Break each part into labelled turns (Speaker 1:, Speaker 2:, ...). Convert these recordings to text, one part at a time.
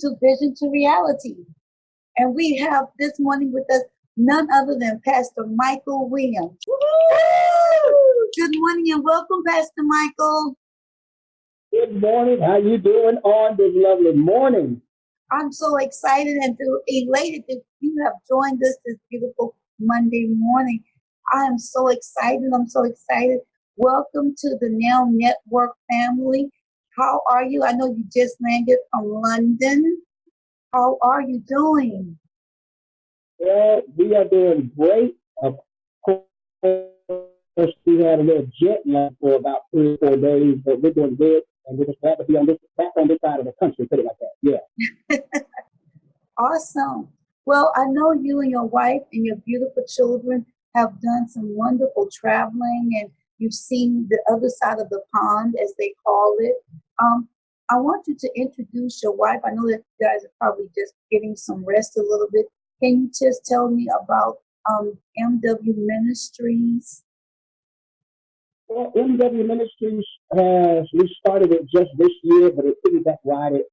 Speaker 1: to Vision to Reality. And we have this morning with us none other than Pastor Michael Williams. Woo! Good morning and welcome, Pastor Michael.
Speaker 2: Good morning. How you doing on this lovely morning?
Speaker 1: I'm so excited and elated that you have joined us this beautiful Monday morning. I am so excited. I'm so excited. Welcome to the Now Network family. How are you? I know you just landed from London. How are you doing?
Speaker 2: Well, we are doing great. Of course, we had a little jet lag for about 3 or 4 days, but we're doing good, and we're just glad to be back on this side of the country, put it like that. Yeah.
Speaker 1: Awesome. Well, I know you and your wife and your beautiful children have done some wonderful traveling, and you've seen the other side of the pond, as they call it. I want you to introduce your wife. I know that you guys are probably just getting some rest a little bit. Can you just tell me about MW Ministries?
Speaker 2: Well, MW Ministries we started it just this year, but it piggybacked right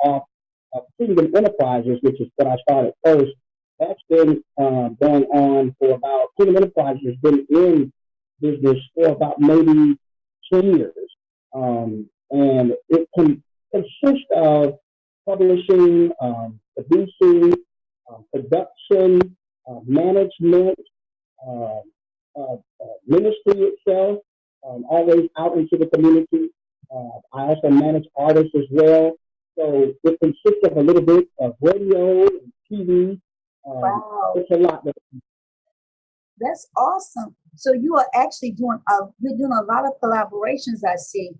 Speaker 2: off of Kingdom Enterprises, which is what I started first. That's been going on for about, Kingdom Enterprises has been in business for about maybe 10 years. And it consists of publishing, producing, production, management, ministry itself, always out into the community. I also manage artists as well. So it consists of a little bit of radio and TV.
Speaker 1: Wow.
Speaker 2: It's a lot.
Speaker 1: That's awesome. So you are actually doing a lot of collaborations, I see.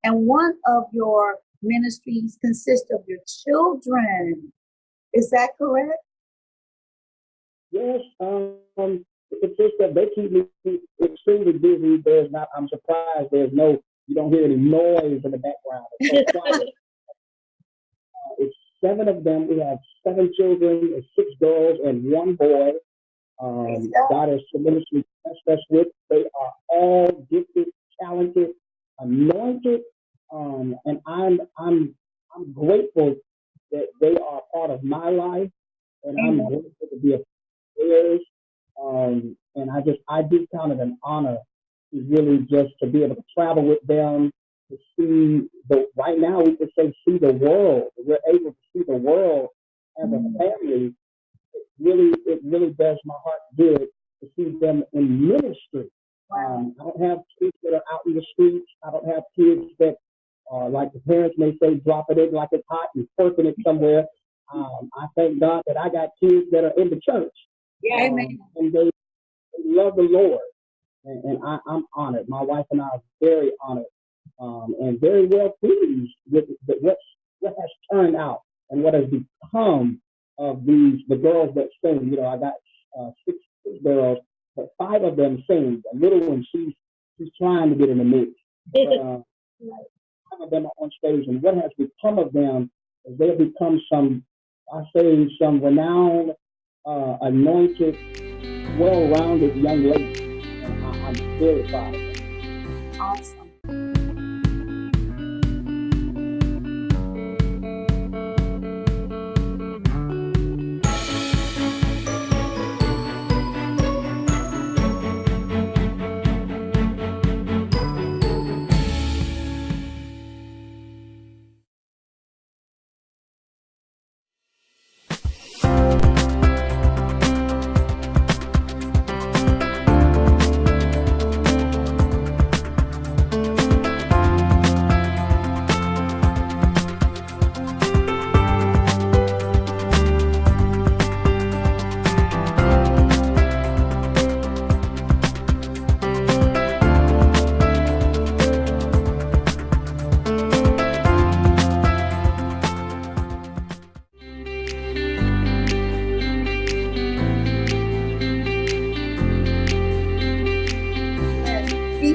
Speaker 1: And one of your ministries consists of your children. Is that correct?
Speaker 2: Yes. It's just that they keep me extremely busy. I'm surprised you don't hear any noise in the background. It's so quiet. It's 7 of them. We have 7 children, 6 girls and 1 boy. God has tremendously blessed us with. They are all gifted, talented, anointed, and I'm grateful that they are part of my life, and I'm grateful to be a part of theirs. And I do count it an honor to really just to be able to travel with them, to see right now we could say see the world. We're able to see the world as a family. It really does my heart good to see them in ministry. I don't have kids that are out in the streets. I don't have kids that like the parents may say, dropping it like it's hot and twerking it somewhere. I thank God that I got kids that are in the church.
Speaker 1: Yeah, amen.
Speaker 2: And they love the Lord. And I'm honored. My wife and I are very honored and very well pleased with what has turned out and what has become of the girls that sing. You know, I got 6 girls, but 5 of them sing. The little one, she's trying to get in the mix. But, 5 of them are on stage, and what has become of them is they have become some renowned, anointed, well-rounded young ladies. And I'm very proud of them.
Speaker 1: Awesome.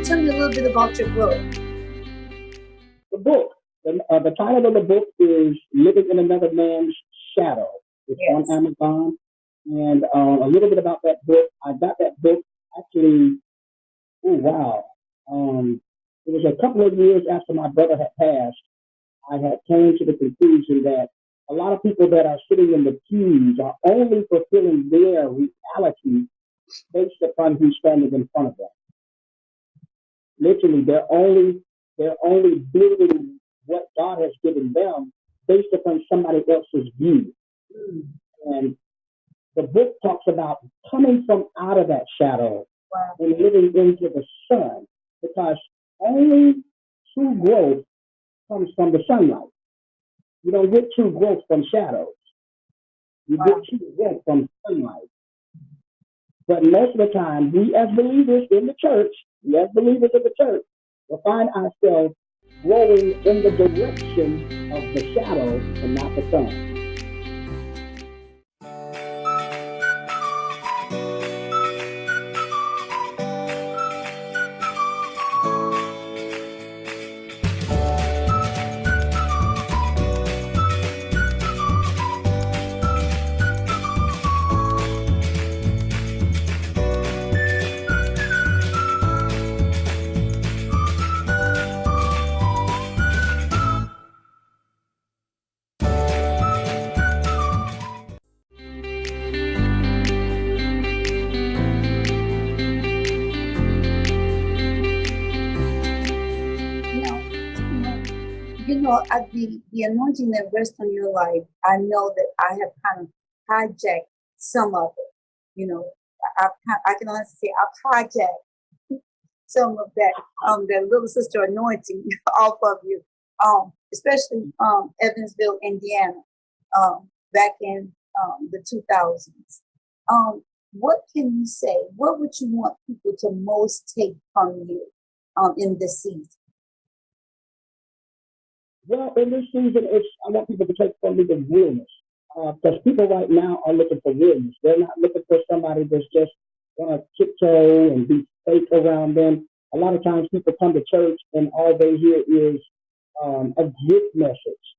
Speaker 1: Tell me a little bit about your book.
Speaker 2: The book. The title of the book is Living in Another Man's Shadow. It's on Amazon. And a little bit about that book. I got that book actually, it was a couple of years after my brother had passed. I had came to the conclusion that A lot of people that are sitting in the pews are only fulfilling their reality based upon who's standing in front of them. Literally, they're only building what God has given them based upon somebody else's view. And the book talks about coming from out of that shadow and living into the sun, because only true growth comes from the sunlight. You don't get true growth from shadows. You get true growth from sunlight. But most of the time, we as believers in the church, will find ourselves growing in the direction of the shadow and not the sun.
Speaker 1: The anointing that rests on your life, I know that I have kind of hijacked some of it. I can honestly say I've hijacked some of that little sister anointing off of you, especially Evansville, Indiana, back in the 2000s. What can you say? What would you want people to most take from you in this season?
Speaker 2: Well, in this season, I want people to take from me the realness. Because people right now are looking for realness. They're not looking for somebody that's just going to tiptoe and be fake around them. A lot of times people come to church and all they hear is a gift message.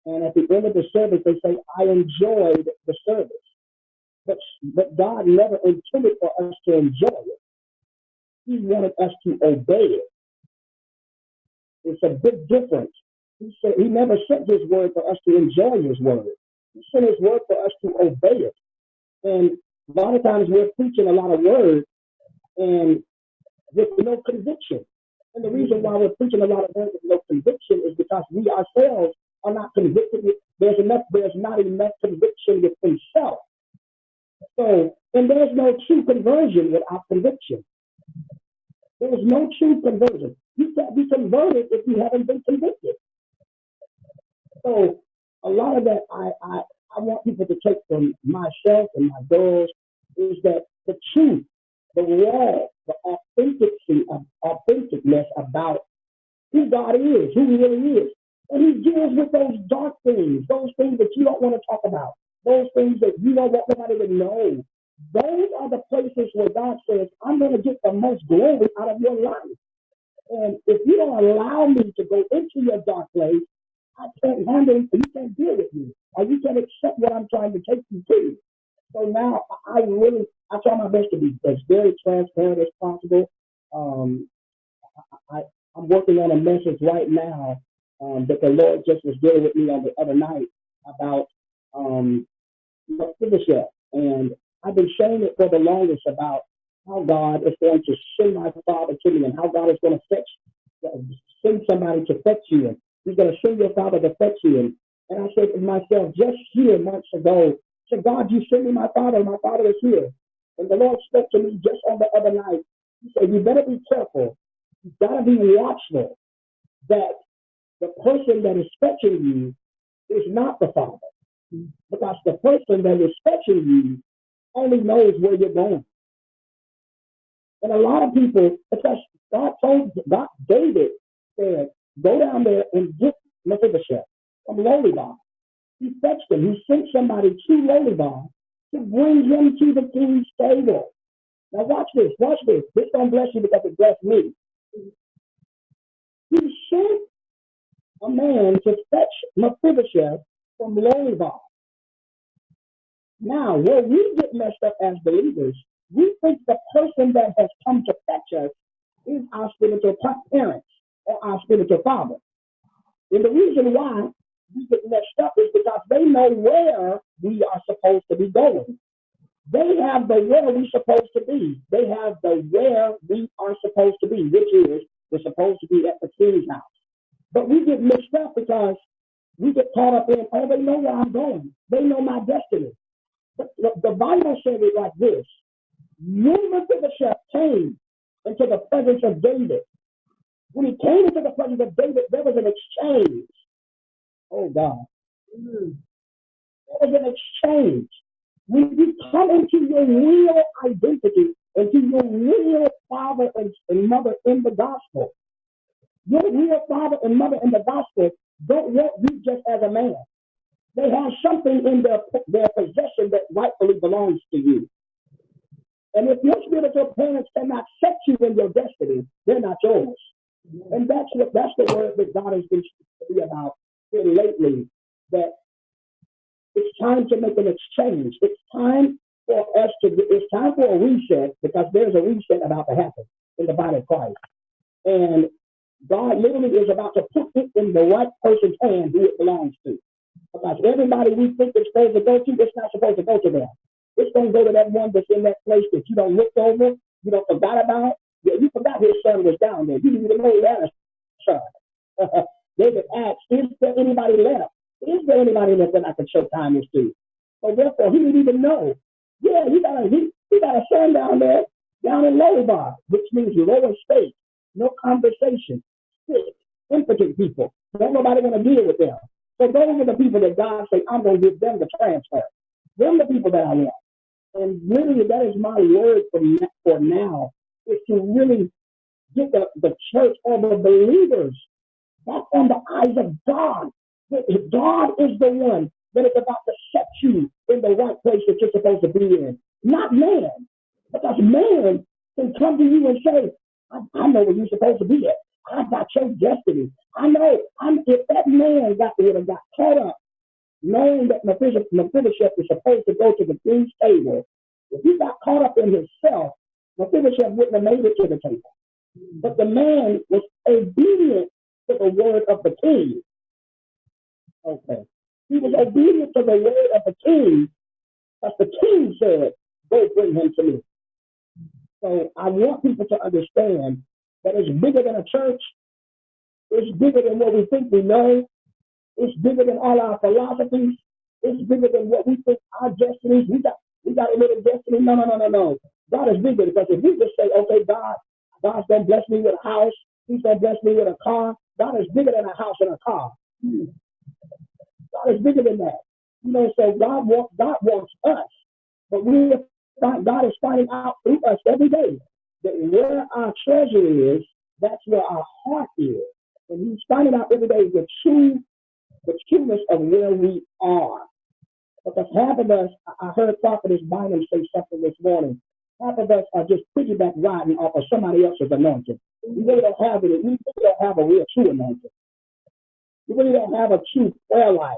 Speaker 2: And at the end of the service, they say, I enjoyed the service. But God never intended for us to enjoy it. He wanted us to obey it. It's a big difference. He never sent his word for us to enjoy his word. He sent his word for us to obey it. And a lot of times we're preaching a lot of words and with no conviction. And the reason why we're preaching a lot of words with no conviction is because we ourselves are not convicted. There's not enough conviction within self. So, and there's no true conversion without conviction. There is no true conversion. You can't be converted if you haven't been convicted. So a lot of that I want people to take from myself and my girls is that the truth, the raw, the authenticness about who God is, who he really is. And he deals with those dark things, those things that you don't want to talk about, those things that you don't want nobody to know. Those are the places where God says, I'm going to get the most glory out of your life. And if you don't allow me to go into your dark place, I can't handle it, you can't deal with me, or you can't accept what I'm trying to take you to. So now I try my best to be as very transparent as possible. I'm working on a message right now that the Lord just was dealing with me on the other night about Pettenger. And I've been saying it for the longest about how God is going to send my Father to me and how God is going to send somebody to fetch you. And he's going to send your Father to fetch you. And I said to myself, just here months ago, I said, God, you send me my Father is here. And the Lord spoke to me just on the other night. He said, you better be careful. You've got to be watchful that the person that is fetching you is not the Father. Because the person that is fetching you only knows where you're going. And a lot of people, because David said, go down there and get Mephibosheth from Lo-debar. He fetched him. He sent somebody to Lo-debar to bring him to the king's table. Now watch this. This don't bless you because it blessed me. He sent a man to fetch Mephibosheth from Lo-debar. Now, where we get messed up as believers, we think the person that has come to fetch us is our spiritual parents or our spiritual father. And the reason why we get messed up is because they know where we are supposed to be going. They have the where we're supposed to be. They have the where we are supposed to be, which is we're supposed to be at the king's house. But we get mixed up because we get caught up in, oh, they know where I'm going. They know my destiny. But the Bible said it like this. Mephibosheth came into the presence of David. When he came into the presence of David, there was an exchange. Oh, God. There was an exchange. When you come into your real identity, into your real father and mother in the gospel, your real father and mother in the gospel don't want you just as a man. They have something in their possession that rightfully belongs to you. And if your spiritual parents cannot set you in your destiny, they're not yours. And that's the word that God has been speaking about here lately, that it's time to make an exchange. It's time for a reset, because there's a reset about to happen in the body of Christ. And God literally is about to put it in the right person's hand who it belongs to. Because everybody we think it's supposed to go to, it's not supposed to go to them. It's going to go to that one that's in that place that you don't look over, you don't forgot about. Yeah, you forgot his son was down there. You didn't even know he had a son. David asked, is there anybody left? Is there anybody left that I can show kindness to? So therefore, he didn't even know. Yeah, he got a son down there, down in Lo-debar, which means lower state, no conversation, sick, impotent people. Don't nobody want to deal with them. So those are the people that God say, I'm going to give them the transfer. Them the people that I want. And really, that is my word for now, is to really get the church or the believers back on the eyes of God. God is the one that is about to set you in the right place that you're supposed to be in, not man. Because man can come to you and say, I know where you're supposed to be at. I got your destiny. I know. If that man would have got caught up knowing that Mephibosheth is supposed to go to the king's table, if he got caught up in himself, Mephibosheth wouldn't have made it to the table. But the man was obedient to the word of the king. Okay. He was obedient to the word of the king, as the king said, go bring him to me. So I want people to understand that it's bigger than a church. It's bigger than what we think we know. It's bigger than all our philosophies. It's bigger than what we think our destinies. We got a little destiny. No. God is bigger, because if we just say, okay, God's going to bless me with a house. He's going to bless me with a car. God is bigger than a house and a car. God is bigger than that. So God wants us. But God is finding out through us every day that where our treasure is, that's where our heart is. And he's finding out every day the trueness of where we are. Because half of us, I heard Prophetess Bynum say something this morning, half of us are just piggyback riding off of somebody else's anointing. We really don't have it. We really don't have a real true anointing. We really don't have a true prayer life.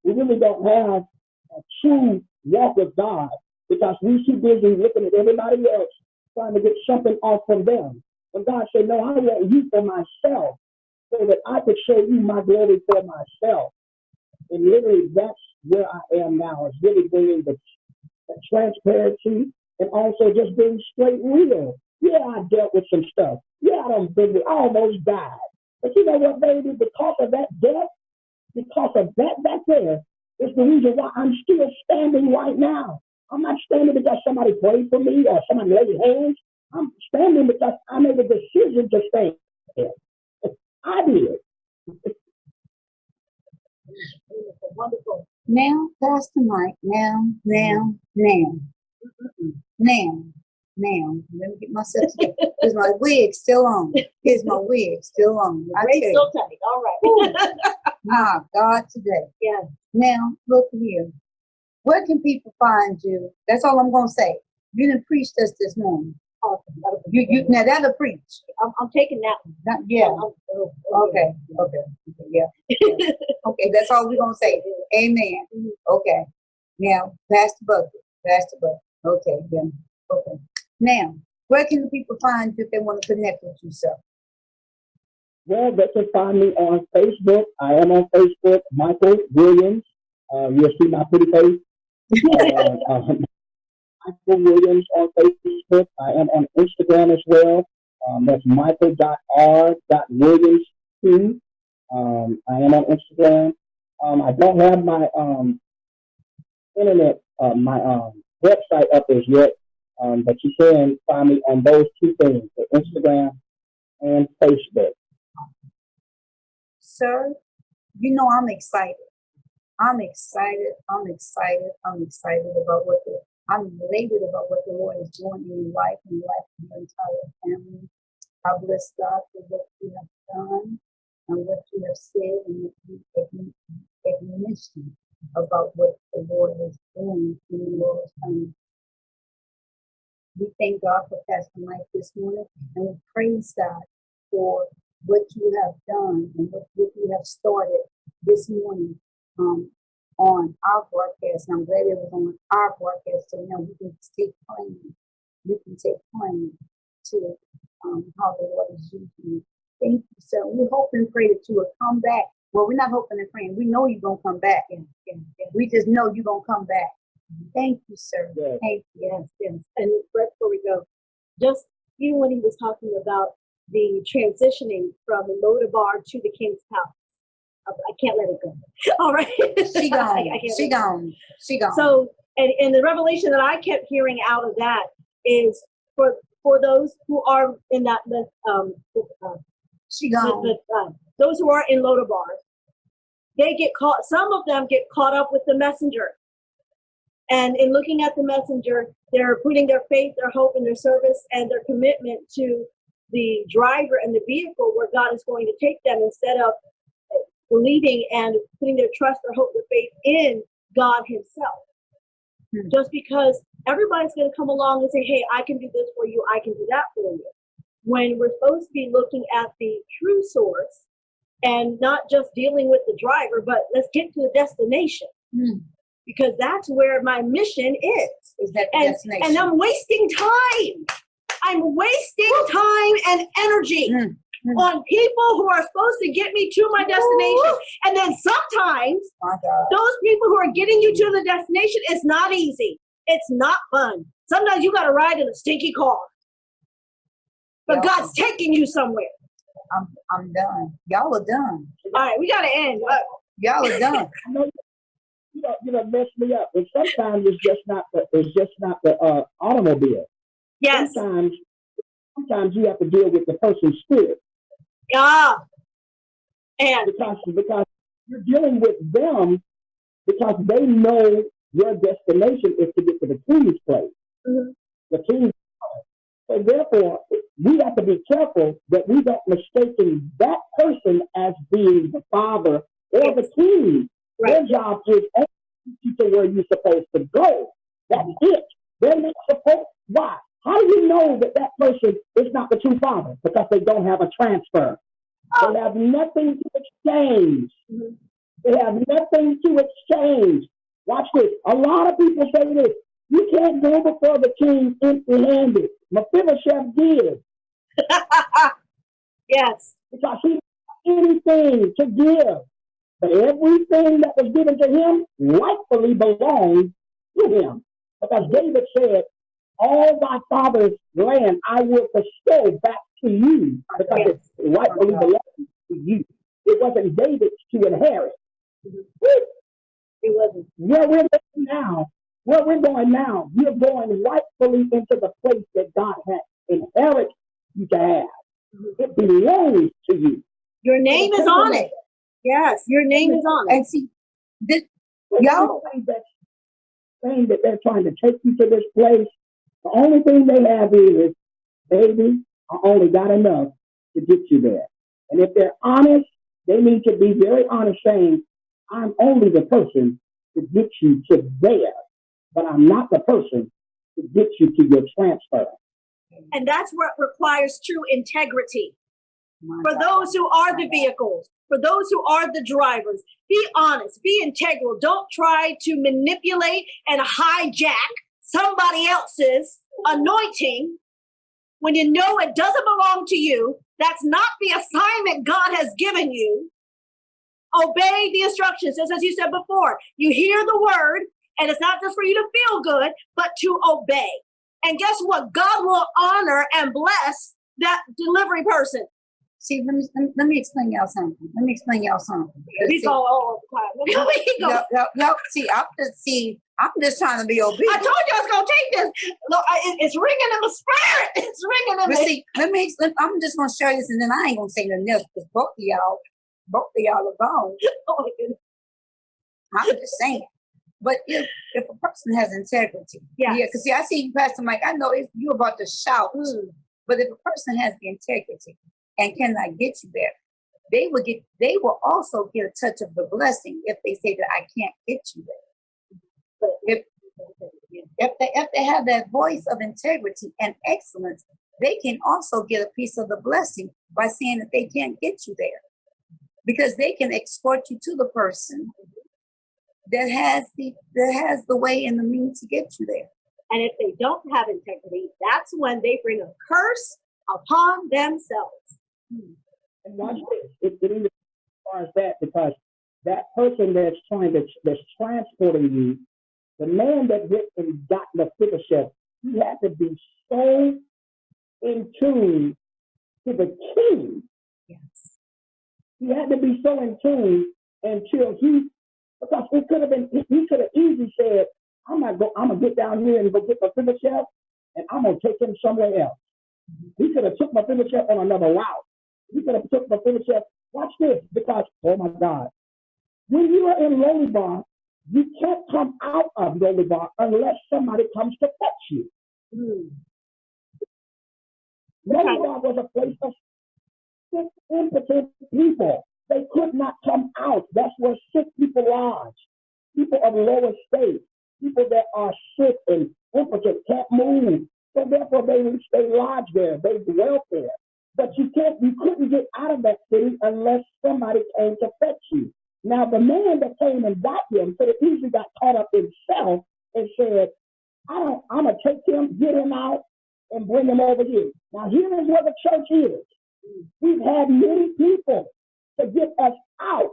Speaker 2: We really don't have a true walk with God, because we're too busy looking at everybody else, trying to get something off from them. And God said, no, I want you for myself, so that I could show you my glory for myself. And literally, that's where I am now. It's really bringing the transparency, and also just being straight real. Yeah, I dealt with some stuff. Yeah, I almost died. But you know what, baby? Because of that death, because of that back there, is the reason why I'm still standing right now. I'm not standing because somebody prayed for me or somebody laid hands. I'm standing because I made a decision to stand there. I did.
Speaker 1: Wonderful. Now, Pastor Mike, now. Let me get myself together. Is my wig still on? Is my wig still on?
Speaker 3: Race so tight. All right.
Speaker 1: God today.
Speaker 3: Yeah.
Speaker 1: Now, look here. Where can people find you? That's all I'm going to say. You didn't preach us this morning.
Speaker 3: Awesome.
Speaker 1: Now that'll preach.
Speaker 3: I'm taking that one.
Speaker 1: Yeah. Okay. Yeah. Okay, that's all we're going to say. Amen. Okay. Now, Pastor Bucket. Okay, yeah. Okay. Now, where can the people find you if they want to connect with you, sir?
Speaker 2: Well, they can find me on Facebook. I am on Facebook, Michael Williams. You'll see my pretty face. Michael Williams on Facebook. I am on Instagram as well. That's michael.r.williams2. I am on Instagram. I don't have my internet, my website up as yet, but you can find me on those two things, the Instagram and Facebook.
Speaker 1: Sir, you know I'm excited. I'm excited. I'm excited. I'm excited about I'm elated about what the Lord is doing in your life and the life of your entire family. I bless God for what you have done and what you have said and what you admonition about what the Lord is doing in the Lord's family. We thank God for Pastor Mike this morning, and we praise God for what you have done and what you have started this morning on our broadcast. And I'm glad it was on our broadcast, so now we can take claim. We can take claim to how the Lord is using you. Thank you, sir. We hope and pray that you will come back. Well, we're not hoping and praying. We know you're going to come back. And we just know you're going to come back. Thank you, sir.
Speaker 2: Yes.
Speaker 1: Thank you.
Speaker 3: Yes, yes. And right before we go, just even when he was talking about the transitioning from the Lo-debar to the King's Palace, I can't let it go. All right.
Speaker 1: She gone.
Speaker 3: I can't
Speaker 1: She
Speaker 3: let it go.
Speaker 1: gone. She gone.
Speaker 3: So, and the revelation that I kept hearing out of that is for those who are in that,
Speaker 1: she gone.
Speaker 3: those who are in Lo-debar, they get caught, some of them get caught up with the messenger. And in looking at the messenger, they're putting their faith, their hope, and their service and their commitment to the driver and the vehicle where God is going to take them, instead of believing and putting their trust, their hope, their faith in God himself. Just because everybody's going to come along and say, hey, I can do this for you, I can do that for you. When we're supposed to be looking at the true source and not just dealing with the driver, but let's get to the destination. Because that's where my mission is
Speaker 1: that the destination?
Speaker 3: And I'm wasting time. I'm wasting time and energy on people who are supposed to get me to my destination. And then sometimes those people who are getting you to the destination, it's not easy. It's not fun. Sometimes you got to ride in a stinky car. But God's taking you somewhere.
Speaker 1: I'm done. Y'all are done.
Speaker 3: All right, we got to end.
Speaker 1: Y'all are done.
Speaker 2: You know, mess me up. And sometimes it's just not the automobile.
Speaker 3: Yes.
Speaker 2: Sometimes you have to deal with the person's spirit.
Speaker 3: And
Speaker 2: because you're dealing with them because they know your destination is to get to the king's place. The king's place. So therefore, we have to be careful that we don't mistaken that person as being the father or the king. Right. Their job is only to get you to where you're supposed to go. That's it. They're not supposed. Why? How do you know that that person is not the true father? Because they don't have a transfer. They have nothing to exchange. They have nothing to exchange. Watch this. A lot of people say this. You can't go before the king empty-handed. Mephibosheth did.
Speaker 3: Yes.
Speaker 2: Because he had anything to give. But everything that was given to him rightfully belonged to him. Because David said, all thy father's land I will bestow back to you. Because it rightfully belongs to you. It wasn't David's to inherit.
Speaker 3: It wasn't.
Speaker 2: Where we're going now, we're going rightfully into the place that God has inherited you to have. It belongs to you.
Speaker 3: Your name is on it. Yes, your name is on it.
Speaker 1: And see, y'all
Speaker 2: saying that they're trying to take you to this place, the only thing they have is, baby, I only got enough to get you there. And if they're honest, they need to be very honest, saying, I'm only the person to get you to there, but I'm not the person to get you to your transfer.
Speaker 3: And that's what requires true integrity. For those who are the vehicles, for those who are the drivers, be honest, be integral. Don't try to manipulate and hijack somebody else's anointing when you know it doesn't belong to you. That's not the assignment God has given you. Obey the instructions. Just as you said before, you hear the word, and it's not just for you to feel good, but to obey. And guess what? God will honor and bless that delivery person.
Speaker 1: See, let me explain y'all something. Let me explain y'all something.
Speaker 3: We go all the time.
Speaker 1: I'm just trying to be obedient.
Speaker 3: I told you I was gonna take this. Look, it's ringing in the spirit. It's ringing in
Speaker 1: But
Speaker 3: the.
Speaker 1: see, I'm just gonna share this, and then I ain't gonna say nothing else because both of y'all are gone.
Speaker 3: Oh my goodness.
Speaker 1: I'm just saying. But if a person has integrity,
Speaker 3: Yes.
Speaker 1: yeah, because see, I see you, Pastor Mike. I know you're about to shout, but if a person has the integrity and cannot get you there, they will also get a touch of the blessing if they say that I can't get you there. But if they have that voice of integrity and excellence, they can also get a piece of the blessing by saying that they can't get you there, because they can escort you to the person that has the way and the means to get you there.
Speaker 3: And if they don't have integrity, that's when they bring a curse upon themselves.
Speaker 2: And watch this. It even as far as that, because that person that's transporting you, the man that went and got Mephibosheth, he had to be so in tune to the king.
Speaker 3: Yes.
Speaker 2: He had to be so in tune until because it could have been, he could have easily said, I'm gonna get down here and go get Mephibosheth, and I'm gonna take him somewhere else. He could have took Mephibosheth on another route. He could have took Mephibosheth. Watch this, because, oh my God, when you are in Lo-debar, you can't come out of Lo-debar unless somebody comes to fetch you. Lo-debar was a place of sick, impotent people. They could not come out. That's where sick people lodge. People of lower state, people that are sick and impotent, can't move. So therefore they lodge there. They dwell there. But you couldn't get out of that city unless somebody came to fetch you. Now the man that came and got him could have easily got caught up himself and said, I'm gonna take him, get him out, and bring him over here. Now here is where the church is. We've had many people to get us out,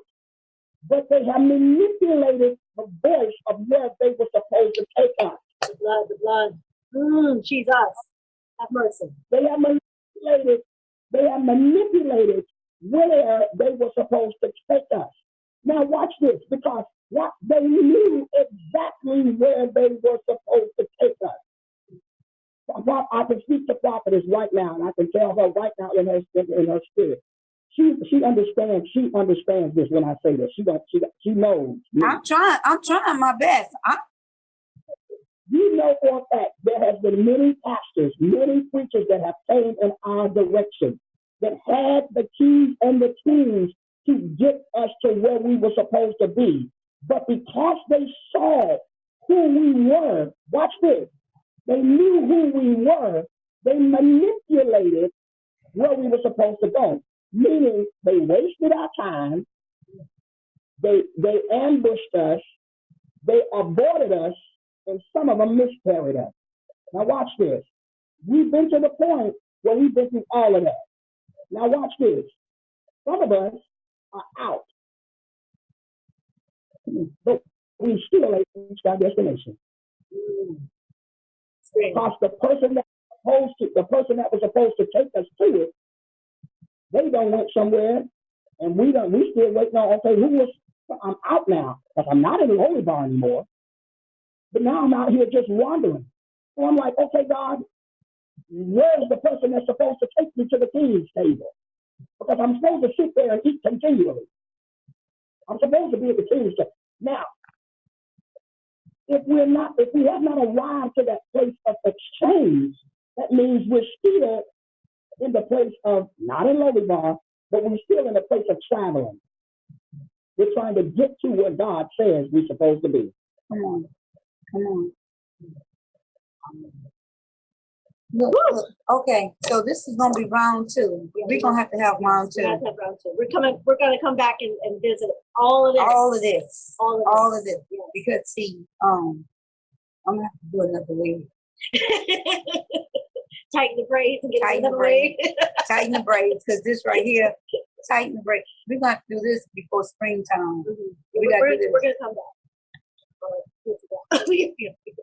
Speaker 2: but they have manipulated the voice of where they were supposed to take us.
Speaker 3: The blood. Jesus. Have mercy.
Speaker 2: They have manipulated where they were supposed to take us. Now watch this, because they knew exactly where they were supposed to take us. I can speak to prophetess right now, and I can tell her right now in her spirit. She understands this when I say this. She knows.
Speaker 1: I'm trying my best.
Speaker 2: You know for a fact there has been many pastors, many preachers that have came in our direction, that had the keys and the tools to get us to where we were supposed to be. But because they saw who we were, watch this, they knew who we were, they manipulated where we were supposed to go. Meaning they wasted our time, they ambushed us, they aborted us, and some of them miscarried us. Now watch this. We've been to the point where we've been through all of that. Now watch this. Some of us are out, but we still ain't reached our destination. Because the person that was supposed to take us to it, they done went somewhere, and we still waiting on, okay, I'm out now, because I'm not in the Lo-debar anymore, but now I'm out here just wandering. So I'm like, okay, God, where's the person that's supposed to take me to the king's table? Because I'm supposed to sit there and eat continually. I'm supposed to be at the king's table. Now, if we have not arrived to that place of exchange, that means we're still in the place of, not in Lo-debar, but we're still in the place of traveling. We're trying to get to where God says we're supposed to be.
Speaker 1: Come on. Look, okay, so this is gonna be round two. We're gonna have to have round two.
Speaker 3: We're gonna come back and visit all of this.
Speaker 1: All of this. Yeah. Because see, I'm gonna have to do another way.
Speaker 3: tighten the braids and get
Speaker 1: Tighten
Speaker 3: it
Speaker 1: the
Speaker 3: away.
Speaker 1: Tighten the braids, because this right here, tighten the braids. We're going to do this before springtime. We got to do
Speaker 3: We're
Speaker 1: this.
Speaker 3: gonna come back.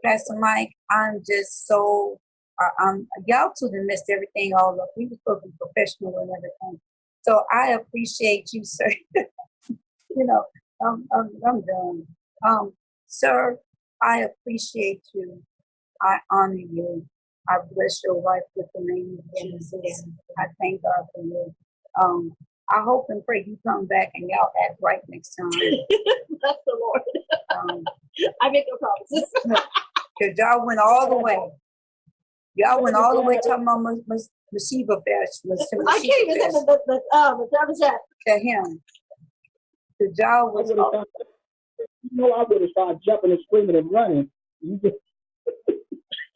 Speaker 1: Pastor Mike, I'm just so, y'all two done messed everything all up. We were supposed to be professional and everything. So I appreciate you, sir. You know, I'm done. Sir, I appreciate you. I honor you. I bless your wife with the name of Jesus. I thank God for you. I hope and pray you come back and y'all act right next time.
Speaker 3: Bless the Lord. I make no promises.
Speaker 1: Because y'all went all the way. Y'all went all the way talking about Masiba Fest.
Speaker 3: I can't even say the representative.
Speaker 1: To him. Because y'all was
Speaker 2: I would have started jumping and screaming and running.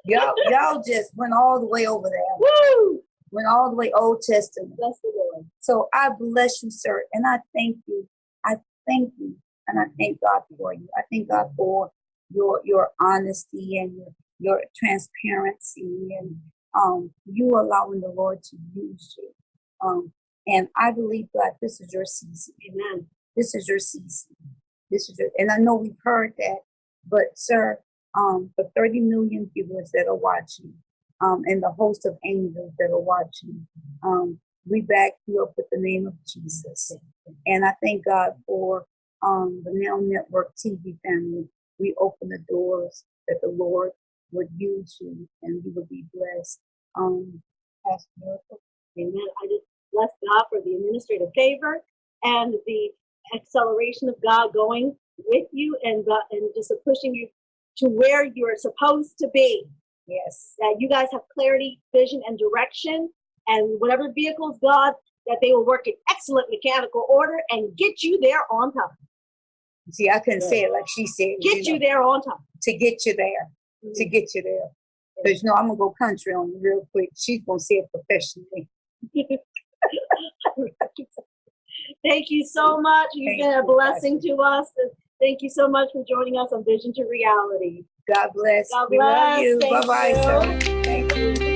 Speaker 1: y'all just went all the way over there.
Speaker 3: Woo!
Speaker 1: Went all the way Old Testament.
Speaker 3: Bless the Lord.
Speaker 1: So I bless you, sir, and I thank you. I thank you, and I thank God for you. I thank God for your honesty and your transparency, and you allowing the Lord to use you. And I believe, God, this is your season. Amen. This is your season. This is your, and I know we've heard that, but sir, the 30 million viewers that are watching, and the host of angels that are watching, we back you up with the name of Jesus. And I thank God for the Now Network TV family. We open the doors that the Lord would use you and you would be blessed. Pastor Miracle.
Speaker 3: Amen. I just bless God for the administrative favor and the acceleration of God going with you and just pushing you to where you're supposed to be.
Speaker 1: Yes.
Speaker 3: That you guys have clarity, vision, and direction, and whatever vehicles, God, that they will work in excellent mechanical order and get you there on time.
Speaker 1: See, I couldn't say it like she said.
Speaker 3: Get you there on time.
Speaker 1: To get you there. Mm-hmm. To get you there. Because, you know, I'm going to go country on you real quick. She's going to say it professionally.
Speaker 3: Thank you so much. You've been a blessing to us. Thank you so much for joining us on Vision to Reality.
Speaker 1: God bless.
Speaker 3: God bless.
Speaker 1: We love you.
Speaker 3: Thank
Speaker 1: Bye-bye,
Speaker 3: you.
Speaker 1: sir. Thank you.